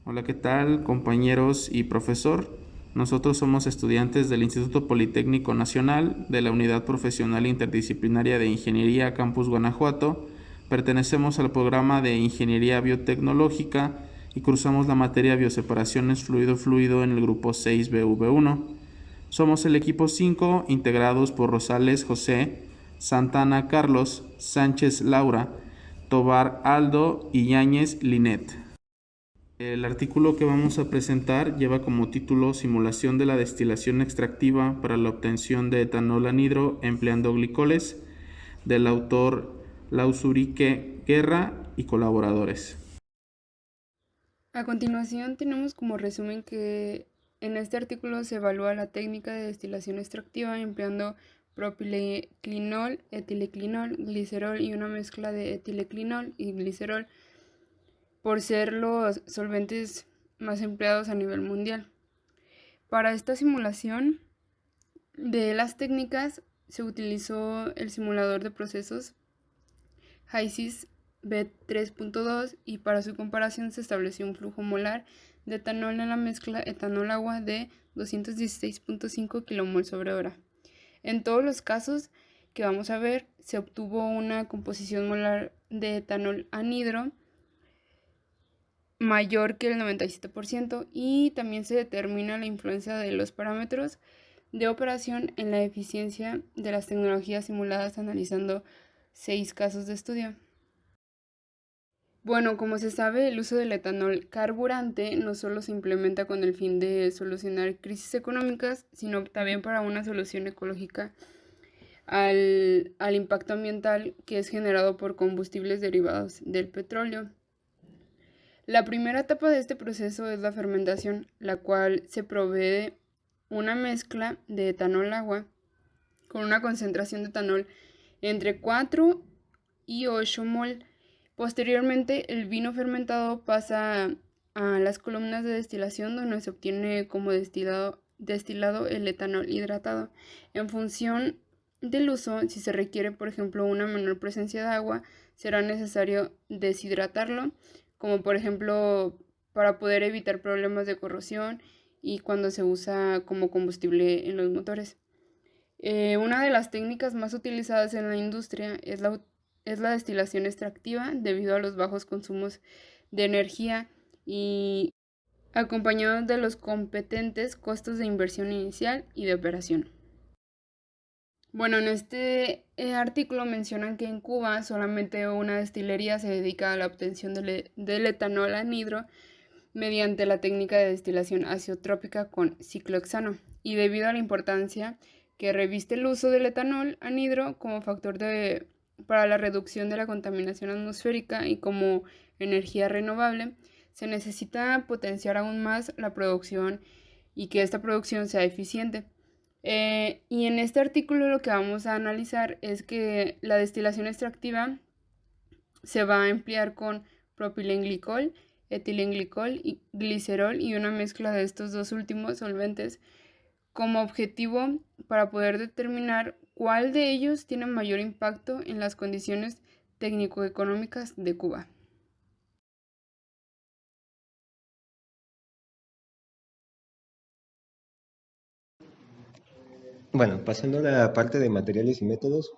Hola, ¿qué tal, compañeros y profesor? Nosotros somos estudiantes del Instituto Politécnico Nacional de la Unidad Profesional Interdisciplinaria de Ingeniería Campus Guanajuato. Pertenecemos al programa de Ingeniería Biotecnológica y cursamos la materia Bioseparaciones Fluido-Fluido en el grupo 6BV1. Somos el equipo 5, integrados por Rosales José, Santana Carlos, Sánchez Laura, Tobar Aldo y Yáñez Linet. El artículo que vamos a presentar lleva como título Simulación de la destilación extractiva para la obtención de etanol anhidro empleando glicoles, del autor Lausurique Guerra y colaboradores. A continuación tenemos como resumen que en este artículo se evalúa la técnica de destilación extractiva empleando propileclinol, etileclinol, glicerol y una mezcla de etileclinol y glicerol por ser los solventes más empleados a nivel mundial. Para esta simulación de las técnicas se utilizó el simulador de procesos HYSYS B3.2 y para su comparación se estableció un flujo molar de etanol en la mezcla etanol-agua de 216.5 kmol/h. En todos los casos que vamos a ver, se obtuvo una composición molar de etanol anhidro mayor que el 97% y también se determina la influencia de los parámetros de operación en la eficiencia de las tecnologías simuladas analizando 6 casos de estudio. Bueno, como se sabe, el uso del etanol carburante no solo se implementa con el fin de solucionar crisis económicas, sino también para una solución ecológica al impacto ambiental que es generado por combustibles derivados del petróleo. La primera etapa de este proceso es la fermentación, la cual se provee una mezcla de etanol-agua con una concentración de etanol entre 4 y 8 mol. Posteriormente, el vino fermentado pasa a las columnas de destilación donde se obtiene como destilado el etanol hidratado. En función del uso, si se requiere, por ejemplo, una menor presencia de agua, será necesario deshidratarlo, como por ejemplo para poder evitar problemas de corrosión y cuando se usa como combustible en los motores. Una de las técnicas más utilizadas en la industria es la destilación extractiva debido a los bajos consumos de energía y acompañados de los competentes costos de inversión inicial y de operación. Bueno, en este artículo mencionan que en Cuba solamente una destilería se dedica a la obtención del etanol anhidro mediante la técnica de destilación azeotrópica con ciclohexano y debido a la importancia que reviste el uso del etanol anhidro como factor para la reducción de la contaminación atmosférica y como energía renovable, se necesita potenciar aún más la producción y que esta producción sea eficiente. Y en este artículo lo que vamos a analizar es que la destilación extractiva se va a emplear con propilenglicol, etilenglicol y glicerol y una mezcla de estos dos últimos solventes como objetivo para poder determinar cuál de ellos tiene mayor impacto en las condiciones técnico-económicas de Cuba. Bueno, pasando a la parte de materiales y métodos,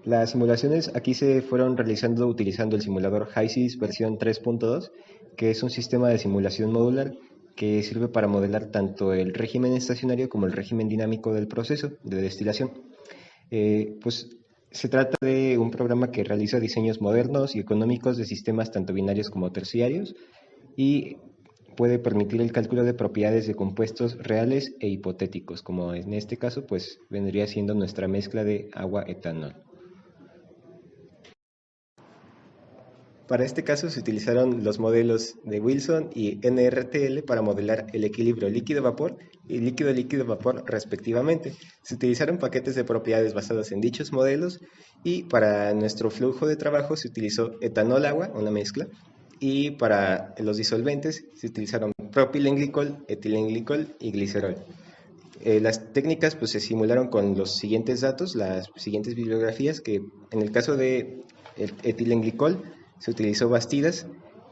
las simulaciones aquí se fueron realizando utilizando el simulador HYSYS versión 3.2, que es un sistema de simulación modular que sirve para modelar tanto el régimen estacionario como el régimen dinámico del proceso de destilación. Pues se trata de un programa que realiza diseños modernos y económicos de sistemas tanto binarios como terciarios y puede permitir el cálculo de propiedades de compuestos reales e hipotéticos, como en este caso pues vendría siendo nuestra mezcla de agua-etanol. Para este caso se utilizaron los modelos de Wilson y NRTL para modelar el equilibrio líquido-vapor y líquido-líquido-vapor respectivamente. Se utilizaron paquetes de propiedades basados en dichos modelos y para nuestro flujo de trabajo se utilizó etanol-agua, una mezcla, y para los disolventes se utilizaron propilenglicol, etilenglicol y glicerol. Las técnicas pues se simularon con los siguientes datos, las siguientes bibliografías, que en el caso de etilenglicol se utilizó Bastidas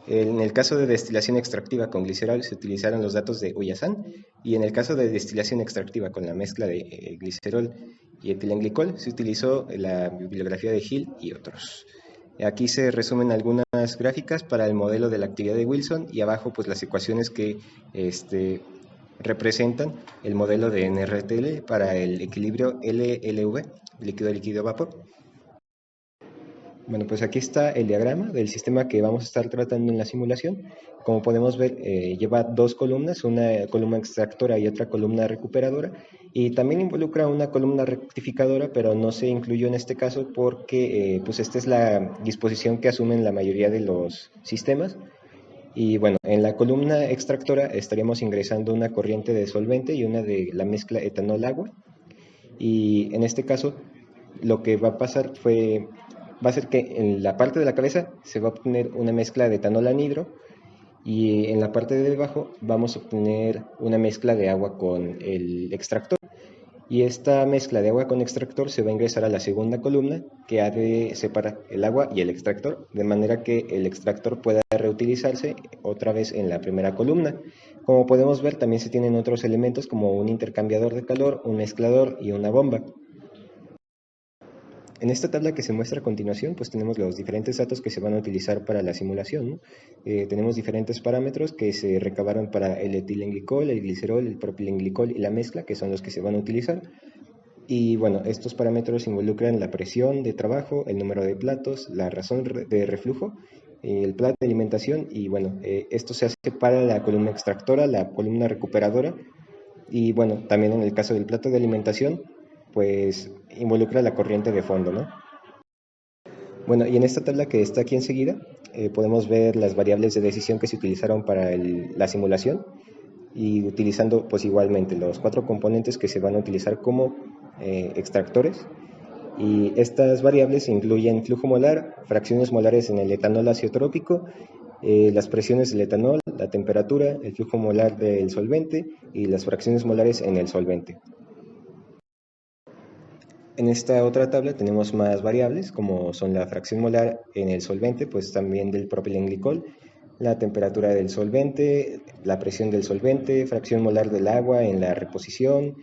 En el caso de destilación extractiva con glicerol se utilizaron los datos de Uyasan, y en el caso de destilación extractiva con la mezcla de glicerol y etilenglicol se utilizó la bibliografía de Hill y otros. Aquí se resumen algunas gráficas para el modelo de la actividad de Wilson, y abajo pues las ecuaciones que representan el modelo de NRTL para el equilibrio LLV, líquido-líquido vapor. Bueno, pues aquí está el diagrama del sistema que vamos a estar tratando en la simulación. Como podemos ver, lleva dos columnas, una columna extractora y otra columna recuperadora, y también involucra una columna rectificadora, pero no se incluyó en este caso porque pues esta es la disposición que asumen la mayoría de los sistemas. Y bueno, en la columna extractora estaríamos ingresando una corriente de solvente y una de la mezcla etanol-agua, y en este caso lo que va a pasar va a ser que en la parte de la cabeza se va a obtener una mezcla de etanol anhidro, y en la parte de debajo vamos a obtener una mezcla de agua con el extractor. Y esta mezcla de agua con extractor se va a ingresar a la segunda columna, que ha de separar el agua y el extractor, de manera que el extractor pueda reutilizarse otra vez en la primera columna. Como podemos ver, también se tienen otros elementos como un intercambiador de calor, un mezclador y una bomba. En esta tabla que se muestra a continuación, pues tenemos los diferentes datos que se van a utilizar para la simulación, ¿no? Tenemos diferentes parámetros que se recabaron para el etilenglicol, el glicerol, el propilenglicol y la mezcla, que son los que se van a utilizar. Y bueno, estos parámetros involucran la presión de trabajo, el número de platos, la razón de reflujo, el plato de alimentación, y bueno, esto se hace para la columna extractora, la columna recuperadora, y bueno, también en el caso del plato de alimentación, pues involucra la corriente de fondo, ¿no? Bueno, y en esta tabla que está aquí enseguida, podemos ver las variables de decisión que se utilizaron para la simulación, y utilizando pues igualmente los 4 componentes que se van a utilizar como extractores. Y estas variables incluyen flujo molar, fracciones molares en el etanol azeotrópico, las presiones del etanol, la temperatura, el flujo molar del solvente y las fracciones molares en el solvente. En esta otra tabla tenemos más variables, como son la fracción molar en el solvente, pues también del propilenglicol, la temperatura del solvente, la presión del solvente, fracción molar del agua en la reposición,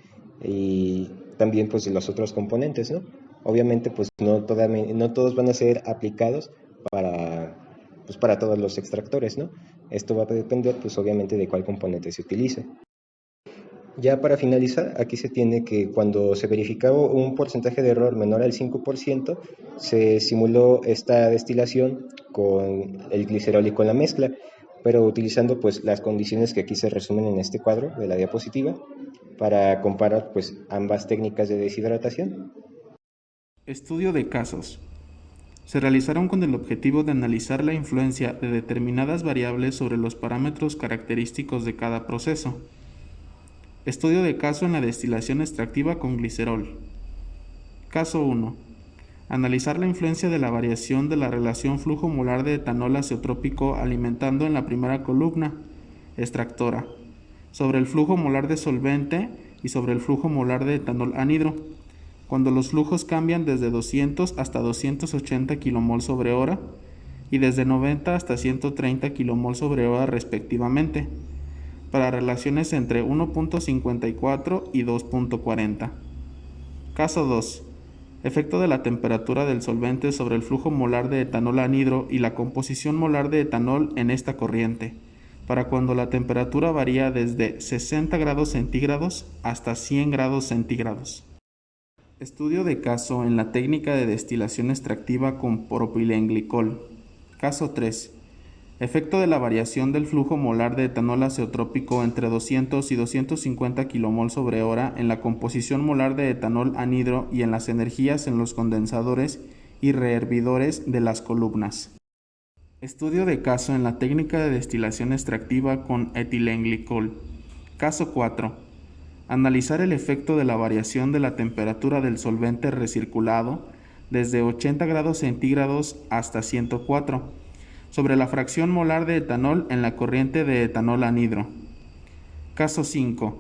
y también pues de los otros componentes, ¿no? Obviamente pues no todos van a ser aplicados para todos los extractores, ¿no? Esto va a depender pues obviamente de cuál componente se utilice. Ya para finalizar, aquí se tiene que cuando se verificaba un porcentaje de error menor al 5%, se simuló esta destilación con el glicerol y con la mezcla, pero utilizando pues las condiciones que aquí se resumen en este cuadro de la diapositiva para comparar pues ambas técnicas de deshidratación. Estudio de casos. Se realizaron con el objetivo de analizar la influencia de determinadas variables sobre los parámetros característicos de cada proceso. Estudio de caso en la destilación extractiva con glicerol. Caso 1. Analizar la influencia de la variación de la relación flujo molar de etanol azeotrópico alimentando en la primera columna, extractora, sobre el flujo molar de solvente y sobre el flujo molar de etanol anhidro, cuando los flujos cambian desde 200 hasta 280 kmol sobre hora y desde 90 hasta 130 kmol sobre hora respectivamente, para relaciones entre 1.54 y 2.40. Caso 2. Efecto de la temperatura del solvente sobre el flujo molar de etanol anhidro y la composición molar de etanol en esta corriente, para cuando la temperatura varía desde 60 grados centígrados hasta 100 grados centígrados. Estudio de caso en la técnica de destilación extractiva con propilenglicol. Caso 3. Efecto de la variación del flujo molar de etanol azeotrópico entre 200 y 250 kmol sobre hora en la composición molar de etanol anhidro y en las energías en los condensadores y rehervidores de las columnas. Estudio de caso en la técnica de destilación extractiva con etilenglicol. Caso 4. Analizar el efecto de la variación de la temperatura del solvente recirculado desde 80 grados centígrados hasta 104 sobre la fracción molar de etanol en la corriente de etanol anhidro. Caso 5.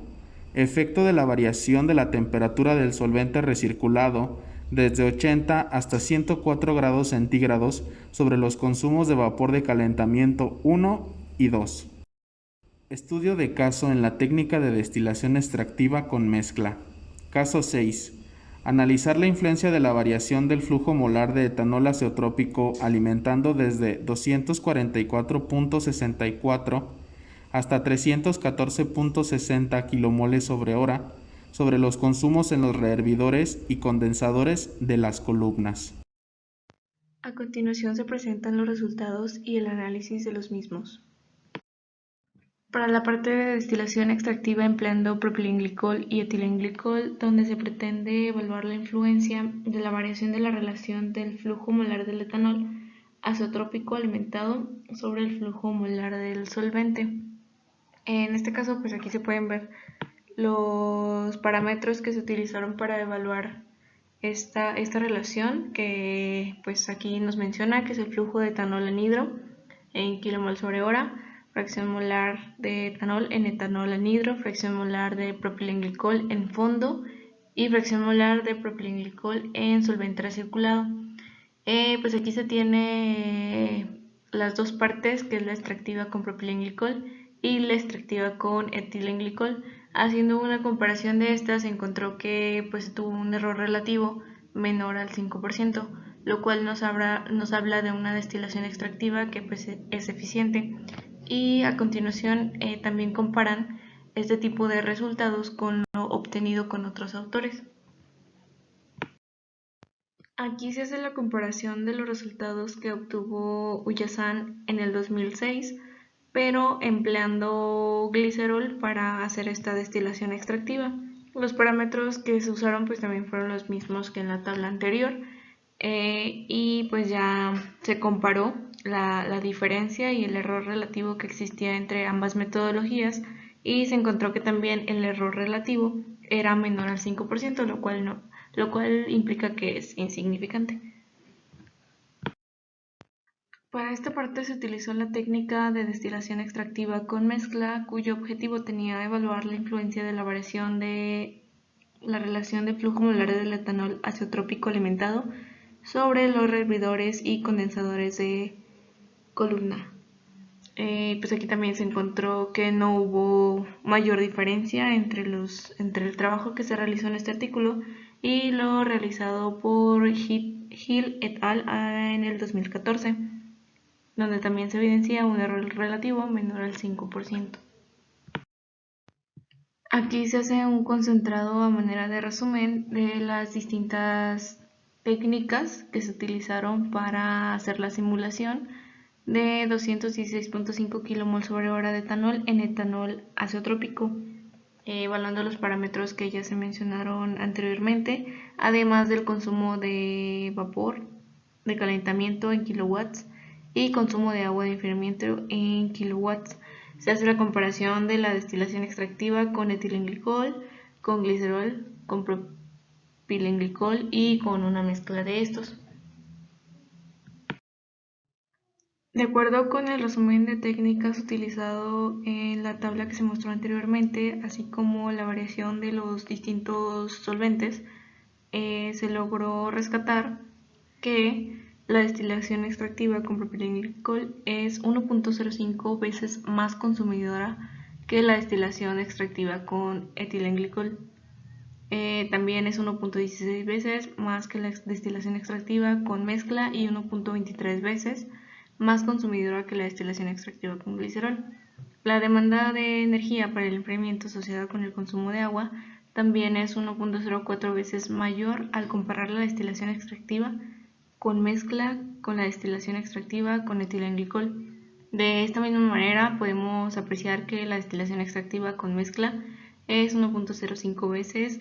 Efecto de la variación de la temperatura del solvente recirculado desde 80 hasta 104 grados centígrados sobre los consumos de vapor de calentamiento 1 y 2. Estudio de caso en la técnica de destilación extractiva con mezcla. Caso 6. Analizar la influencia de la variación del flujo molar de etanol azeotrópico alimentando desde 244.64 hasta 314.60 kilomoles sobre hora sobre los consumos en los rehervidores y condensadores de las columnas. A continuación se presentan los resultados y el análisis de los mismos. Para la parte de destilación extractiva empleando propilenglicol y etilenglicol, donde se pretende evaluar la influencia de la variación de la relación del flujo molar del etanol azeotrópico alimentado sobre el flujo molar del solvente. En este caso, pues aquí se pueden ver los parámetros que se utilizaron para evaluar esta relación, que pues aquí nos menciona que es el flujo de etanol anhidro en kilomol sobre hora, fracción molar de etanol en etanol anhidro, fracción molar de propilenglicol en fondo y fracción molar de propilenglicol en solvente recirculado. Pues aquí se tiene las dos partes, que es la extractiva con propilenglicol y la extractiva con etilenglicol. Haciendo una comparación de estas, se encontró que pues tuvo un error relativo menor al 5%, lo cual nos habla de una destilación extractiva que pues es eficiente. Y a continuación también comparan este tipo de resultados con lo obtenido con otros autores. Aquí se hace la comparación de los resultados que obtuvo Uyasan en el 2006, pero empleando glicerol para hacer esta destilación extractiva. Los parámetros que se usaron pues también fueron los mismos que en la tabla anterior, y pues ya se comparó la diferencia y el error relativo que existía entre ambas metodologías, y se encontró que también el error relativo era menor al 5%, lo cual implica que es insignificante. Para esta parte se utilizó la técnica de destilación extractiva con mezcla, cuyo objetivo tenía evaluar la influencia de la variación de la relación de flujo molar del etanol azeotrópico alimentado sobre los rehervidores y condensadores de columna. Pues aquí también se encontró que no hubo mayor diferencia entre el trabajo que se realizó en este artículo y lo realizado por Hill et al. En el 2014, donde también se evidencia un error relativo menor al 5%. Aquí se hace un concentrado a manera de resumen de las distintas técnicas que se utilizaron para hacer la simulación de 216.5 kmol sobre hora de etanol en etanol azeotrópico, evaluando los parámetros que ya se mencionaron anteriormente, además del consumo de vapor de calentamiento en kilowatts y consumo de agua de enfriamiento en kilowatts. Se hace la comparación de la destilación extractiva con etilenglicol, con glicerol, con propilenglicol y con una mezcla de estos. De acuerdo con el resumen de técnicas utilizado en la tabla que se mostró anteriormente, así como la variación de los distintos solventes, se logró rescatar que la destilación extractiva con propilenglicol es 1.05 veces más consumidora que la destilación extractiva con etilenglicol. También es 1.16 veces más que la destilación extractiva con mezcla y 1.23 veces más consumidora que la destilación extractiva con glicerol. La demanda de energía para el enfriamiento asociada con el consumo de agua también es 1.04 veces mayor al comparar la destilación extractiva con mezcla con la destilación extractiva con etilenglicol. De esta misma manera podemos apreciar que la destilación extractiva con mezcla es 1.05 veces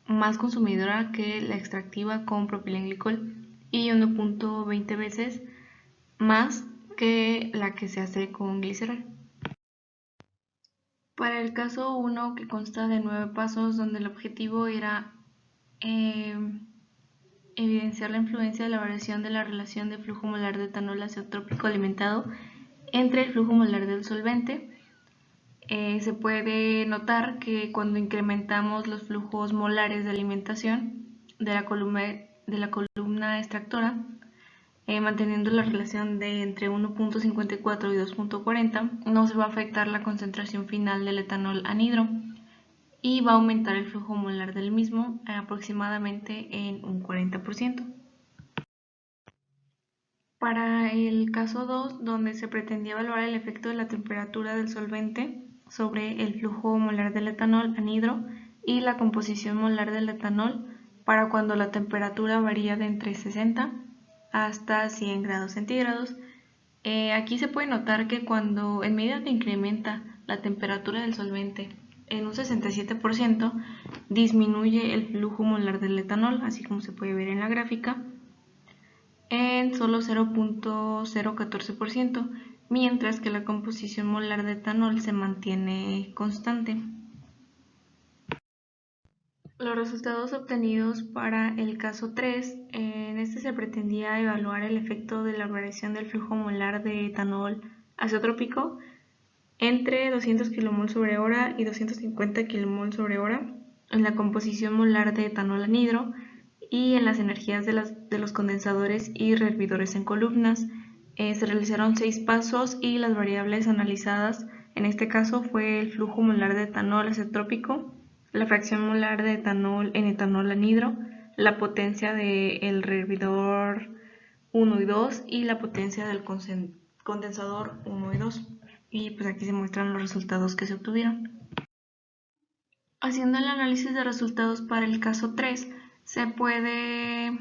más consumidora que la extractiva con propilenglicol y 1.20 veces más que la que se hace con glicerol. Para el caso 1, que consta de 9 pasos, donde el objetivo era evidenciar la influencia de la variación de la relación de flujo molar de etanol azeotrópico alimentado entre el flujo molar del solvente, se puede notar que cuando incrementamos los flujos molares de alimentación de la columna de la columna extractora, manteniendo la relación de entre 1.54 y 2.40, no se va a afectar la concentración final del etanol anhidro y va a aumentar el flujo molar del mismo aproximadamente en un 40%. Para el caso 2, donde se pretendía evaluar el efecto de la temperatura del solvente sobre el flujo molar del etanol anhidro y la composición molar del etanol para cuando la temperatura varía de entre 60 hasta 100 grados centígrados. Aquí se puede notar que cuando en medida que incrementa la temperatura del solvente en un 67%, disminuye el flujo molar del etanol, así como se puede ver en la gráfica, en solo 0.014%, mientras que la composición molar de etanol se mantiene constante. Los resultados obtenidos para el caso 3, en este se pretendía evaluar el efecto de la variación del flujo molar de etanol azeotrópico entre 200 kmol sobre hora y 250 kmol sobre hora en la composición molar de etanol anhidro y en las energías de los condensadores y rehervidores en columnas. Se realizaron 6 pasos y las variables analizadas en este caso fue el flujo molar de etanol azeotrópico, la fracción molar de etanol en etanol anhidro, la potencia del rehervidor 1 y 2 y la potencia del condensador 1 y 2. Y pues aquí se muestran los resultados que se obtuvieron. Haciendo el análisis de resultados para el caso 3, se puede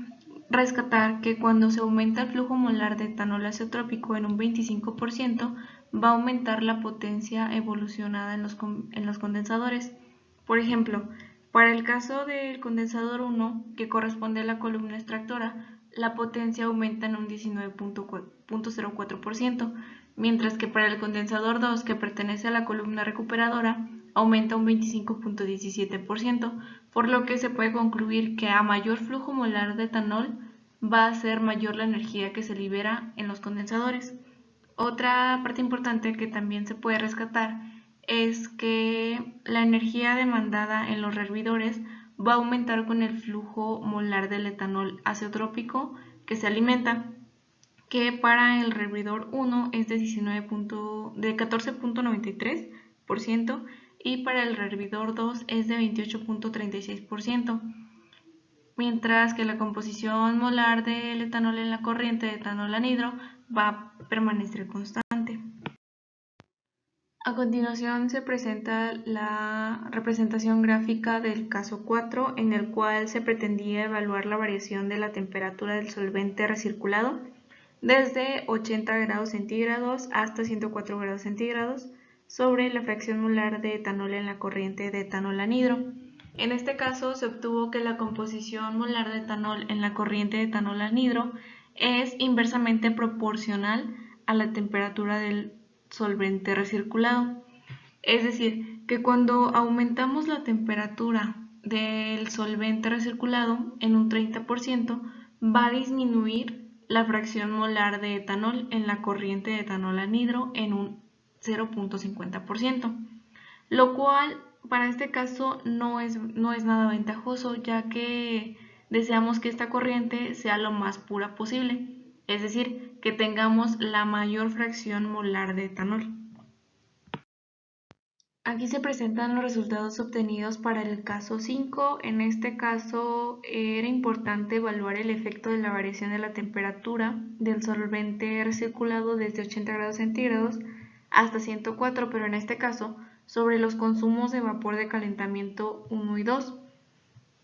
rescatar que cuando se aumenta el flujo molar de etanol azeotrópico en un 25%, va a aumentar la potencia evolucionada en los condensadores. Por ejemplo, para el caso del condensador 1, que corresponde a la columna extractora, la potencia aumenta en un 19.04%, mientras que para el condensador 2, que pertenece a la columna recuperadora, aumenta un 25.17%, por lo que se puede concluir que a mayor flujo molar de etanol va a ser mayor la energía que se libera en los condensadores. Otra parte importante que también se puede rescatar es que la energía demandada en los rehervidores va a aumentar con el flujo molar del etanol azeotrópico que se alimenta, que para el rehervidor 1 es de 14.93% y para el rehervidor 2 es de 28.36%, mientras que la composición molar del etanol en la corriente de etanol anhidro va a permanecer constante. A continuación se presenta la representación gráfica del caso 4, en el cual se pretendía evaluar la variación de la temperatura del solvente recirculado desde 80 grados centígrados hasta 104 grados centígrados sobre la fracción molar de etanol en la corriente de etanol anhidro. En este caso se obtuvo que la composición molar de etanol en la corriente de etanol anhidro es inversamente proporcional a la temperatura del solvente recirculado. Es decir, que cuando aumentamos la temperatura del solvente recirculado en un 30%, va a disminuir la fracción molar de etanol en la corriente de etanol anhidro en un 0.50%, lo cual para este caso no es nada ventajoso, ya que deseamos que esta corriente sea lo más pura posible, es decir, que tengamos la mayor fracción molar de etanol. Aquí se presentan los resultados obtenidos para el caso 5. En este caso era importante evaluar el efecto de la variación de la temperatura del solvente recirculado desde 80 grados centígrados hasta 104, pero en este caso sobre los consumos de vapor de calentamiento 1 y 2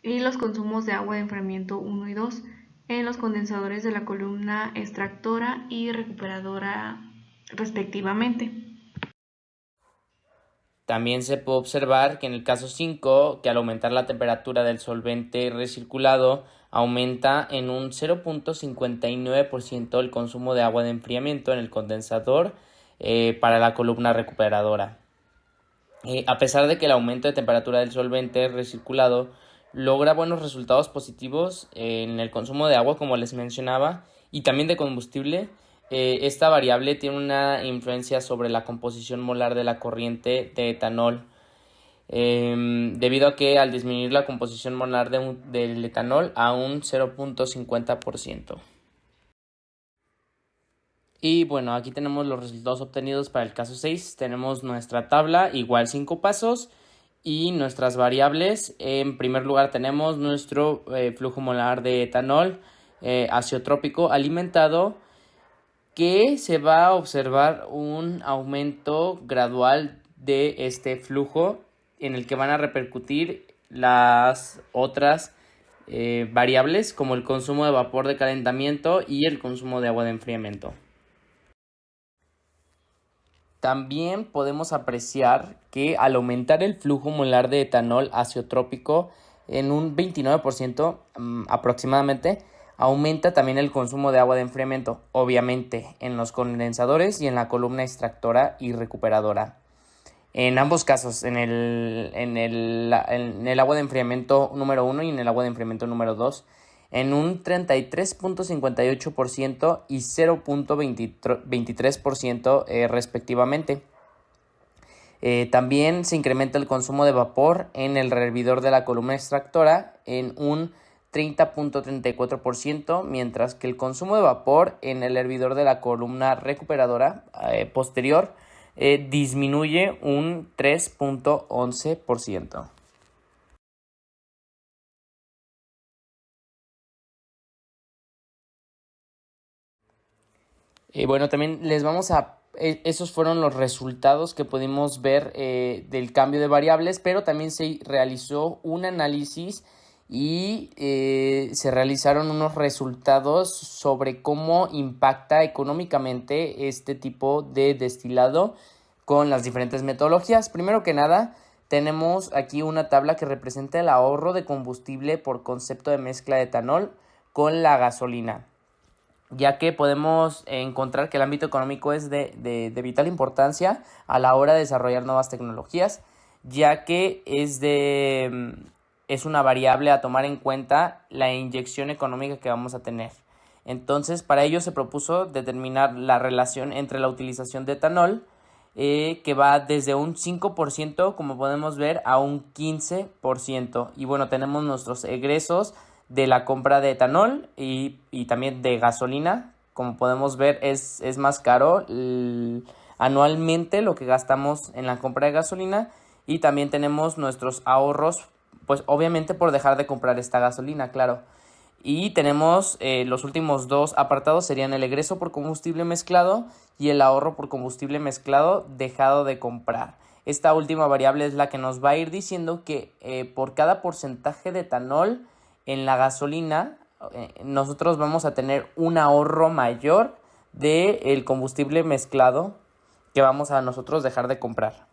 y los consumos de agua de enfriamiento 1 y 2 en los condensadores de la columna extractora y recuperadora respectivamente. También se puede observar que en el caso 5, que al aumentar la temperatura del solvente recirculado, aumenta en un 0.59% el consumo de agua de enfriamiento en el condensador para la columna recuperadora. A pesar de que el aumento de temperatura del solvente recirculado logra buenos resultados positivos en el consumo de agua, como les mencionaba, y también de combustible, esta variable tiene una influencia sobre la composición molar de la corriente de etanol. debido a que al disminuir la composición molar del etanol a un 0.50%. Y bueno, aquí tenemos los resultados obtenidos para el caso 6. Tenemos nuestra tabla, igual 5 pasos, y nuestras variables. En primer lugar tenemos nuestro flujo molar de etanol azeotrópico alimentado, que se va a observar un aumento gradual de este flujo en el que van a repercutir las otras variables, como el consumo de vapor de calentamiento y el consumo de agua de enfriamiento. También podemos apreciar que al aumentar el flujo molar de etanol azeotrópico en un 29% aproximadamente, aumenta también el consumo de agua de enfriamiento, obviamente en los condensadores y en la columna extractora y recuperadora. En ambos casos, en el agua de enfriamiento número 1 y en el agua de enfriamiento número 2, en un 33.58% y 0.23% respectivamente. También se incrementa el consumo de vapor en el hervidor de la columna extractora en un 30.34%, mientras que el consumo de vapor en el hervidor de la columna recuperadora posterior disminuye un 3.11%. Bueno, también les vamos a... Esos fueron los resultados que pudimos ver del cambio de variables, pero también se realizó un análisis y se realizaron unos resultados sobre cómo impacta económicamente este tipo de destilado con las diferentes metodologías. Primero que nada, tenemos aquí una tabla que representa el ahorro de combustible por concepto de mezcla de etanol con la gasolina, ya que podemos encontrar que el ámbito económico es de vital importancia a la hora de desarrollar nuevas tecnologías, ya que es una variable a tomar en cuenta la inyección económica que vamos a tener. Entonces, para ello se propuso determinar la relación entre la utilización de etanol, que va desde un 5%, como podemos ver, a un 15%. Y bueno, tenemos nuestros egresos de la compra de etanol y también de gasolina. Como podemos ver, es más caro anualmente lo que gastamos en la compra de gasolina, y también tenemos nuestros ahorros, pues obviamente por dejar de comprar esta gasolina, claro. Y tenemos los últimos dos apartados, serían el egreso por combustible mezclado y el ahorro por combustible mezclado dejado de comprar. Esta última variable es la que nos va a ir diciendo que por cada porcentaje de etanol en la gasolina, nosotros vamos a tener un ahorro mayor del combustible mezclado que vamos a nosotros dejar de comprar.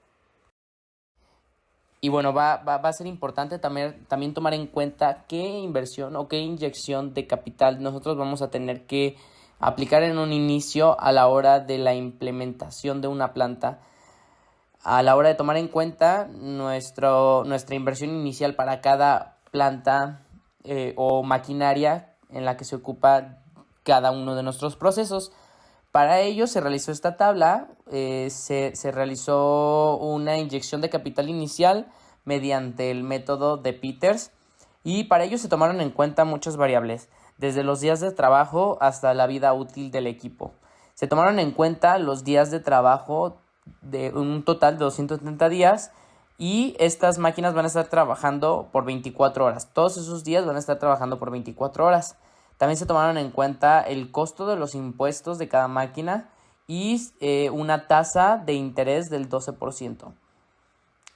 Y bueno, va a ser importante también tomar en cuenta qué inversión o qué inyección de capital nosotros vamos a tener que aplicar en un inicio a la hora de la implementación de una planta, a la hora de tomar en cuenta nuestra inversión inicial para cada planta o maquinaria en la que se ocupa cada uno de nuestros procesos. Para ello se realizó esta tabla, se realizó una inyección de capital inicial mediante el método de Peters, y para ello se tomaron en cuenta muchas variables, desde los días de trabajo hasta la vida útil del equipo. Se tomaron en cuenta los días de trabajo de un total de 230 días, y estas máquinas van a estar trabajando por 24 horas. Todos esos días van a estar trabajando por 24 horas. También se tomaron en cuenta el costo de los impuestos de cada máquina y una tasa de interés del 12%.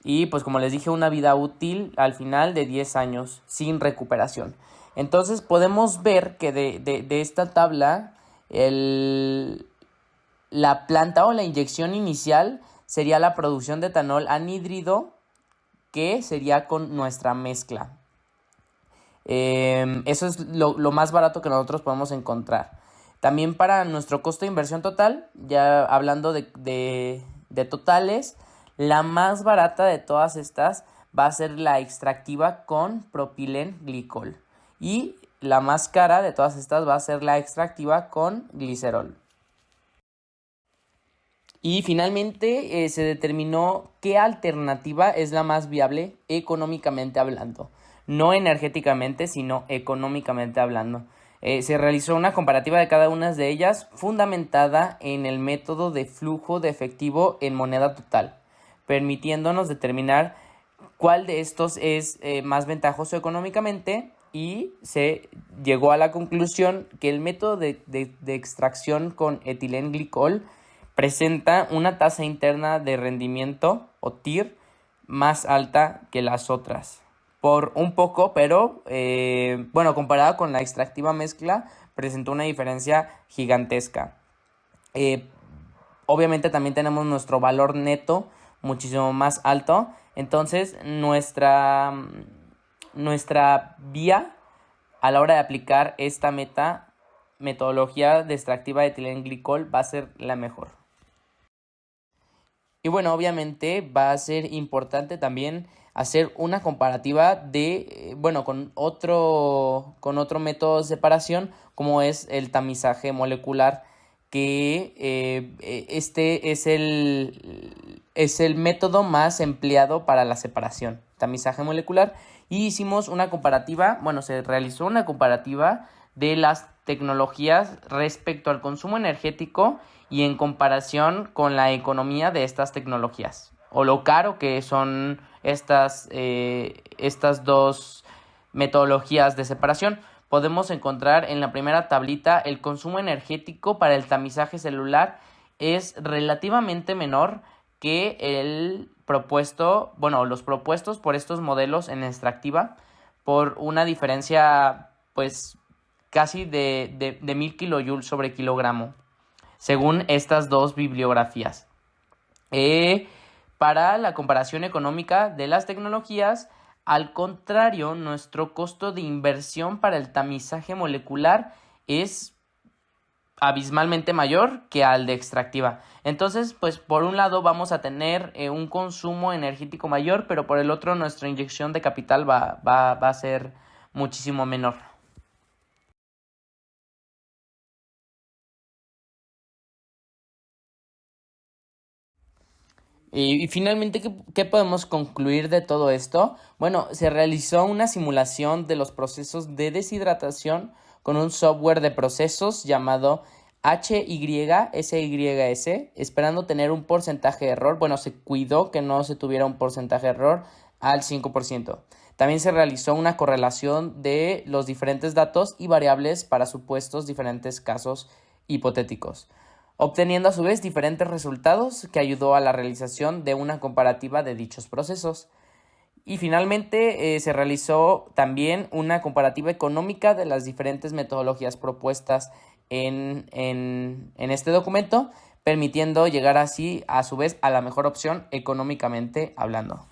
Y pues como les dije, una vida útil al final de 10 años sin recuperación. Entonces podemos ver que de esta tabla la planta o la inyección inicial sería la producción de etanol anhídrido, que sería con nuestra mezcla. Eso es lo más barato que nosotros podemos encontrar. También para nuestro costo de inversión total, ya hablando de totales, la más barata de todas estas va a ser la extractiva con propilenglicol, y la más cara de todas estas va a ser la extractiva con glicerol. Y finalmente se determinó qué alternativa es la más viable económicamente hablando. No energéticamente, sino económicamente hablando. Se realizó una comparativa de cada una de ellas fundamentada en el método de flujo de efectivo en moneda total, permitiéndonos determinar cuál de estos es más ventajoso económicamente, y se llegó a la conclusión que el método de extracción con etilenglicol presenta una tasa interna de rendimiento o TIR más alta que las otras. Por un poco, pero comparada con la extractiva mezcla, presentó una diferencia gigantesca. Obviamente también tenemos nuestro valor neto muchísimo más alto. Entonces nuestra vía a la hora de aplicar esta metodología de extractiva de etilenglicol va a ser la mejor. Y bueno, obviamente va a ser importante también hacer una comparativa con otro método de separación, como es el tamizaje molecular, que este es el método más empleado para la separación, tamizaje molecular. Y hicimos una comparativa, se realizó una comparativa de las tecnologías respecto al consumo energético y en comparación con la economía de estas tecnologías, o lo caro que son estas dos metodologías de separación. Podemos encontrar en la primera tablita el consumo energético para el tamizaje celular es relativamente menor que los propuestos por estos modelos en extractiva, por una diferencia casi de 1000 kilojoules sobre kilogramo, según estas dos bibliografías. Para la comparación económica de las tecnologías, al contrario, nuestro costo de inversión para el tamizaje molecular es abismalmente mayor que al de extractiva. Entonces, por un lado vamos a tener un consumo energético mayor, pero por el otro nuestra inyección de capital va a ser muchísimo menor. Y finalmente, ¿qué podemos concluir de todo esto? Se realizó una simulación de los procesos de deshidratación con un software de procesos llamado HYSYS, esperando tener un porcentaje de error. Se cuidó que no se tuviera un porcentaje de error al 5%. También se realizó una correlación de los diferentes datos y variables para supuestos diferentes casos hipotéticos, obteniendo a su vez diferentes resultados que ayudó a la realización de una comparativa de dichos procesos. Y finalmente se realizó también una comparativa económica de las diferentes metodologías propuestas en este documento, permitiendo llegar así a su vez a la mejor opción económicamente hablando.